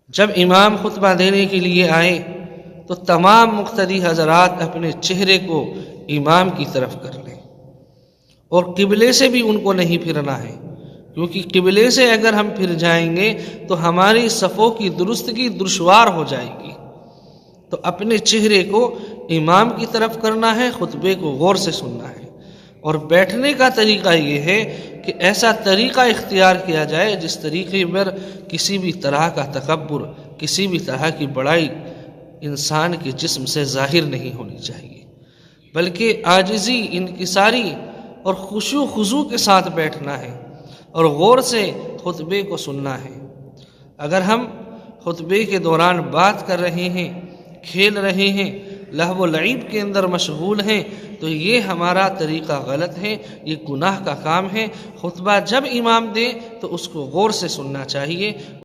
जब इमाम खुतबा देने के लिए आए तो तमाम मुक्तदी हजरात अपने चेहरे को इमाम की तरफ कर लें और किबले से भी उनको नहीं फिरना है, क्योंकि किबले से अगर हम फिर जाएंगे तो हमारी सफ़ों की दुरुस्तगी दुश्वार हो जाएगी। तो अपने चेहरे को इमाम की तरफ करना है, खुतबे को गौर से सुनना है। और बैठने का तरीका ये है कि ऐसा तरीका इख्तियार किया जाए जिस तरीके पर किसी भी तरह का तकब्बुर, किसी भी तरह की बड़ाई इंसान के जिस्म से ज़ाहिर नहीं होनी चाहिए, बल्कि आजिज़ी, इनकिसारी और खुशू खुजू के साथ बैठना है और गौर से खुतबे को सुनना है। अगर हम खुतबे के दौरान बात कर रहे हैं, खेल रहे हैं, लहव व लईब के अंदर मशगूल हैं, तो ये हमारा तरीक़ा गलत है, ये गुनाह का काम है। खुतबा जब इमाम दे तो उसको गौर से सुनना चाहिए।